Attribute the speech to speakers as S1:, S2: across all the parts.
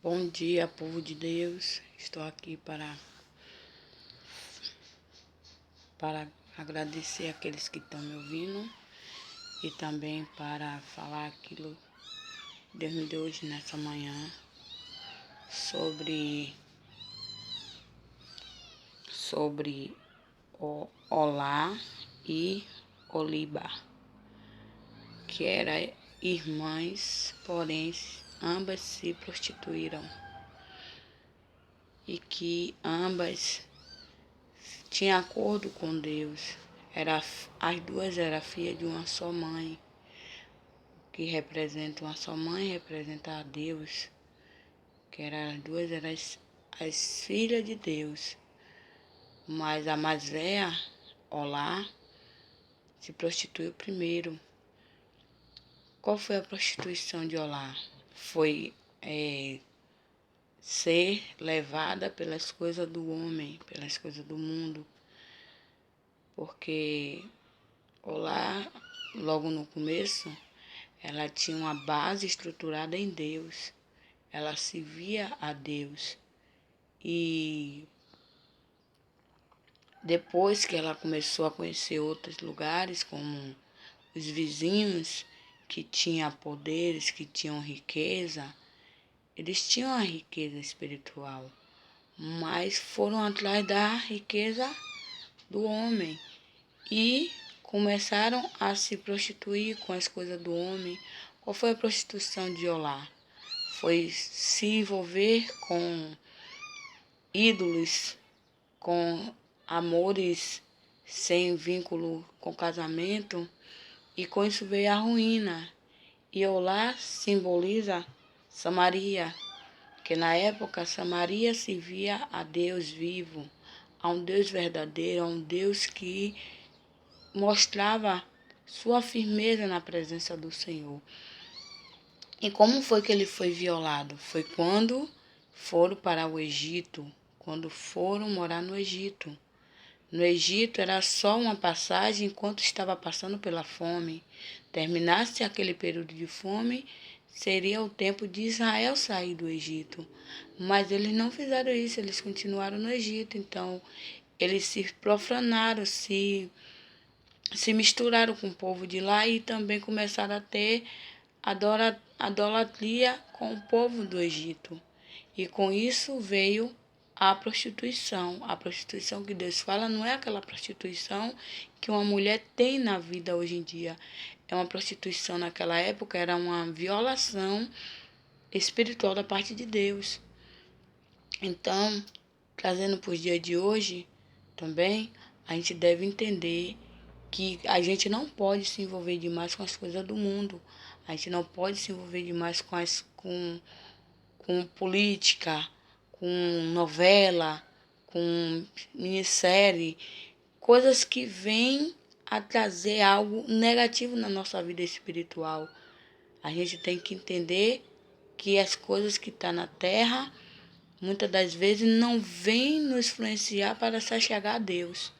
S1: Bom dia, povo de Deus. Estou aqui para agradecer aqueles que estão me ouvindo e também para falar aquilo que Deus me deu hoje nessa manhã sobre o Olá e Oliba, que eram irmãs, porém ambas se prostituíram e que ambas tinham acordo com Deus. As duas eram filhas de uma só mãe, que representa uma só mãe, representa a Deus, que as duas eram as filhas de Deus. Mas a mais velha, Olá, se prostituiu primeiro. Qual foi a prostituição de Olá? Foi ser levada pelas coisas do homem, pelas coisas do mundo. Porque Olá, logo no começo, ela tinha uma base estruturada em Deus. Ela se via a Deus. E depois que ela começou a conhecer outros lugares, como os vizinhos que tinham poderes, que tinham riqueza, eles tinham a riqueza espiritual, mas foram atrás da riqueza do homem e começaram a se prostituir com as coisas do homem. Qual foi a prostituição de Olá? Foi se envolver com ídolos, com amores sem vínculo com casamento, e com isso veio a ruína. E Olá simboliza Samaria, que na época Samaria se via a Deus vivo, a um Deus verdadeiro, a um Deus que mostrava sua firmeza na presença do Senhor. E como foi que ele foi violado? Foi quando foram para o Egito, quando foram morar no Egito. No Egito era só uma passagem enquanto estava passando pela fome. Terminasse aquele período de fome, seria o tempo de Israel sair do Egito. Mas eles não fizeram isso, eles continuaram no Egito. Então, eles se profanaram, se misturaram com o povo de lá e também começaram a ter idolatria com o povo do Egito. E com isso veio a prostituição. A prostituição que Deus fala não é aquela prostituição que uma mulher tem na vida hoje em dia. É uma prostituição naquela época, era uma violação espiritual da parte de Deus. Então, trazendo para os dias de hoje também, a gente deve entender que a gente não pode se envolver demais com as coisas do mundo. A gente não pode se envolver demais com política, com novela, com minissérie, coisas que vêm a trazer algo negativo na nossa vida espiritual. A gente tem que entender que as coisas que estão na terra, muitas das vezes, não vêm nos influenciar para se chegar a Deus.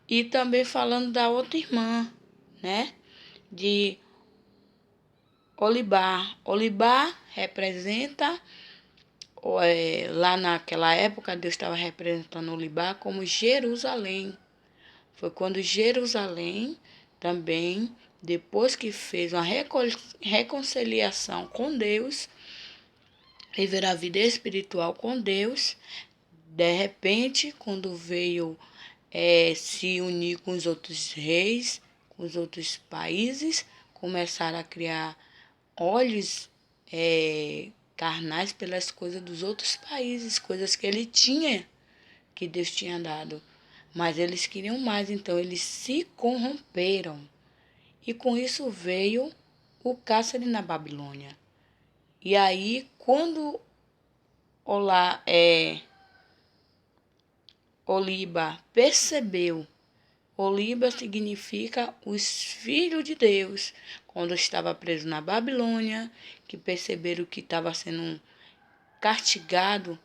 S1: E também falando da outra irmã, né? De Olibar. Olibar representa, lá naquela época, Deus estava representando Olibar como Jerusalém. Foi quando Jerusalém também, depois que fez uma reconciliação com Deus, viver a vida espiritual com Deus, de repente, quando veio se unir com os outros reis, com os outros países, começaram a criar olhos carnais pelas coisas dos outros países, coisas que ele tinha, que Deus tinha dado. Mas eles queriam mais, então eles se corromperam. E com isso veio o cárcere na Babilônia. E aí, quando Oliba percebeu, Oliba significa os filhos de Deus, quando estava preso na Babilônia, que perceberam que estava sendo castigado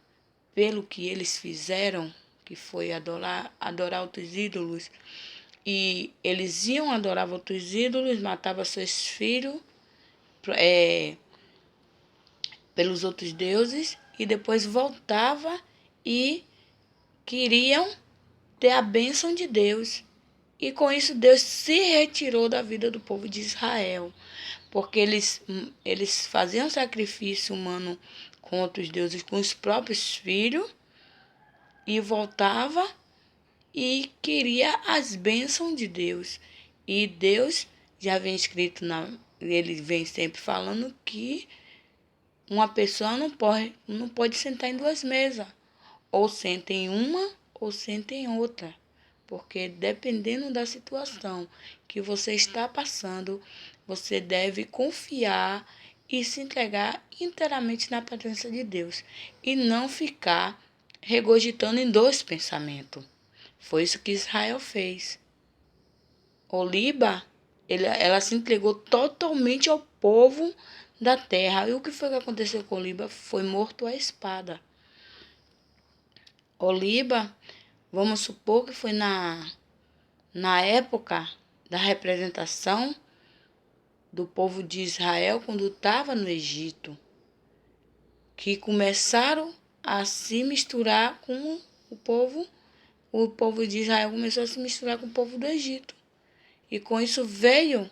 S1: pelo que eles fizeram, que foi adorar outros ídolos. E eles iam adorar outros ídolos, matavam seus filhos, pelos outros deuses e depois voltava e queriam ter a bênção de Deus. E com isso Deus se retirou da vida do povo de Israel, porque eles faziam sacrifício humano com outros deuses, com os próprios filhos, e voltava e queria as bênçãos de Deus. E Deus já vem escrito, ele vem sempre falando que uma pessoa não pode sentar em duas mesas. Ou senta em uma ou senta em outra. Porque dependendo da situação que você está passando, você deve confiar e se entregar inteiramente na presença de Deus. E não ficar regurgitando em dois pensamentos. Foi isso que Israel fez. Oliba, ela se entregou totalmente ao povo da terra. E o que foi que aconteceu com Oliba? Foi morto à espada. Oliba, vamos supor que foi na época da representação do povo de Israel, quando estava no Egito, que começaram a se misturar com o povo de Israel começou a se misturar com o povo do Egito. E com isso veio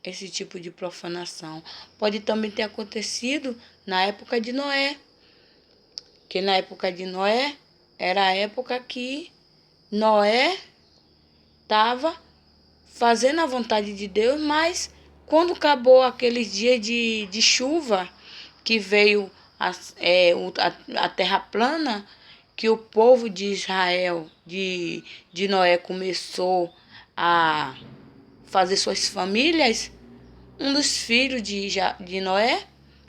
S1: esse tipo de profanação. Pode também ter acontecido na época de Noé, que na época de Noé era a época que Noé estava fazendo a vontade de Deus, mas quando acabou aqueles dias de chuva, que veio a terra plana, que o povo de Israel, de Noé, começou a fazer suas famílias, um dos filhos de Noé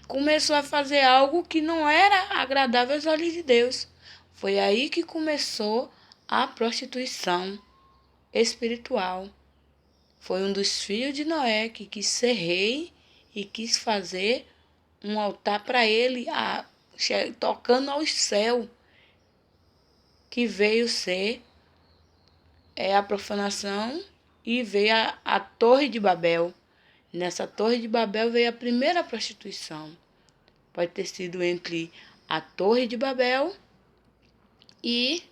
S1: começou a fazer algo que não era agradável aos olhos de Deus. Foi aí que começou a prostituição espiritual. Foi um dos filhos de Noé que quis ser rei e quis fazer um altar para ele, tocando ao céu, que veio ser a profanação e veio a Torre de Babel. Nessa Torre de Babel veio a primeira prostituição. Pode ter sido entre a Torre de Babel e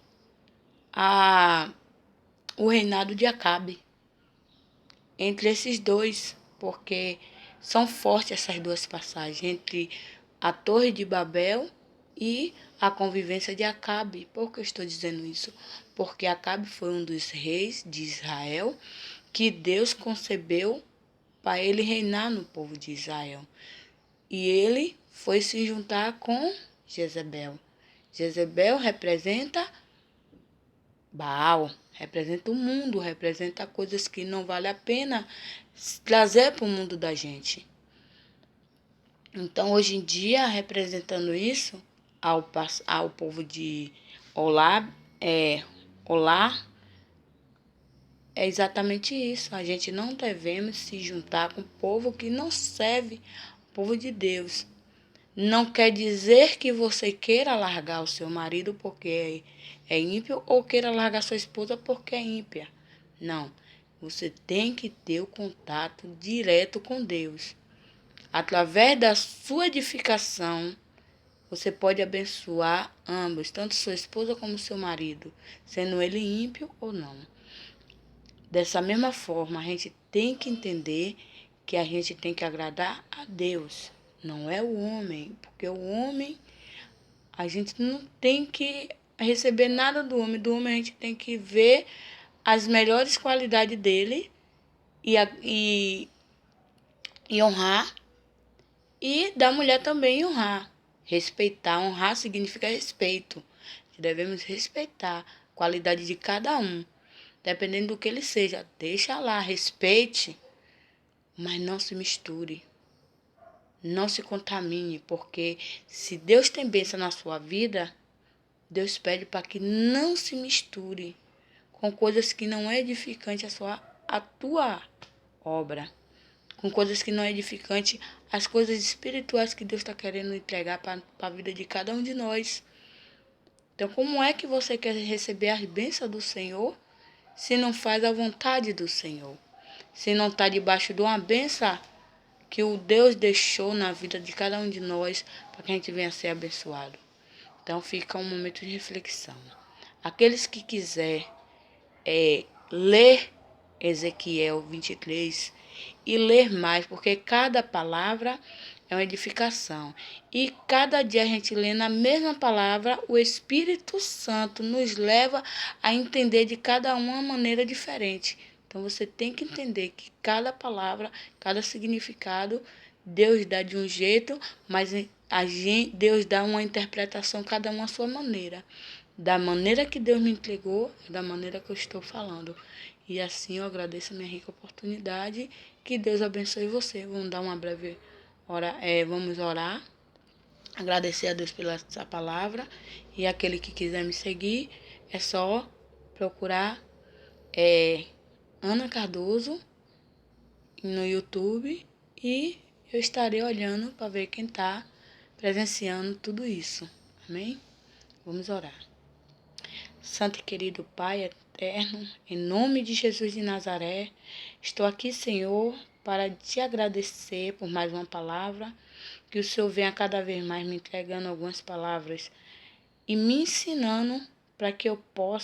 S1: o reinado de Acabe. Entre esses dois, porque são fortes essas duas passagens, entre a Torre de Babel e a convivência de Acabe. Por que eu estou dizendo isso? Porque Acabe foi um dos reis de Israel que Deus concebeu para ele reinar no povo de Israel. E ele foi se juntar com Jezebel. Jezebel representa Baal, representa o mundo, representa coisas que não vale a pena trazer para o mundo da gente. Então, hoje em dia, representando isso ao povo de Olá, Olá, é exatamente isso. A gente não devemos se juntar com o povo que não serve o povo de Deus. Não quer dizer que você queira largar o seu marido porque é ímpio ou queira largar sua esposa porque é ímpia. Não. Você tem que ter o contato direto com Deus. Através da sua edificação, você pode abençoar ambos, tanto sua esposa como seu marido, sendo ele ímpio ou não. Dessa mesma forma, a gente tem que entender que a gente tem que agradar a Deus. Não é o homem, porque o homem, a gente não tem que receber nada do homem. Do homem a gente tem que ver as melhores qualidades dele e honrar. E da mulher também honrar. Respeitar, honrar significa respeito. Devemos respeitar a qualidade de cada um, dependendo do que ele seja. Deixa lá, respeite, mas não se misture. Não se contamine, porque se Deus tem bênção na sua vida, Deus pede para que não se misture com coisas que não é edificante a tua obra, com coisas que não é edificante as coisas espirituais que Deus está querendo entregar para a vida de cada um de nós. Então, como é que você quer receber as bênçãos do Senhor se não faz a vontade do Senhor? Se não está debaixo de uma bênção que o Deus deixou na vida de cada um de nós para que a gente venha a ser abençoado. Então fica um momento de reflexão. Aqueles que quiser ler Ezequiel 23 e ler mais, porque cada palavra é uma edificação. E cada dia a gente lendo a mesma palavra, o Espírito Santo nos leva a entender de cada uma maneira diferente. Então você tem que entender que cada palavra, cada significado, Deus dá de um jeito, mas Deus dá uma interpretação, cada uma à sua maneira. Da maneira que Deus me entregou, da maneira que eu estou falando. E assim eu agradeço a minha rica oportunidade. Que Deus abençoe você. Vamos dar uma breve vamos orar. Agradecer a Deus pela essa palavra. E aquele que quiser me seguir, é só procurar Ana Cardoso no YouTube. E eu estarei olhando para ver quem está presenciando tudo isso. Amém? Vamos orar. Santo e querido Pai eterno, em nome de Jesus de Nazaré, estou aqui, Senhor, para te agradecer por mais uma palavra, que o Senhor venha cada vez mais me entregando algumas palavras e me ensinando para que eu possa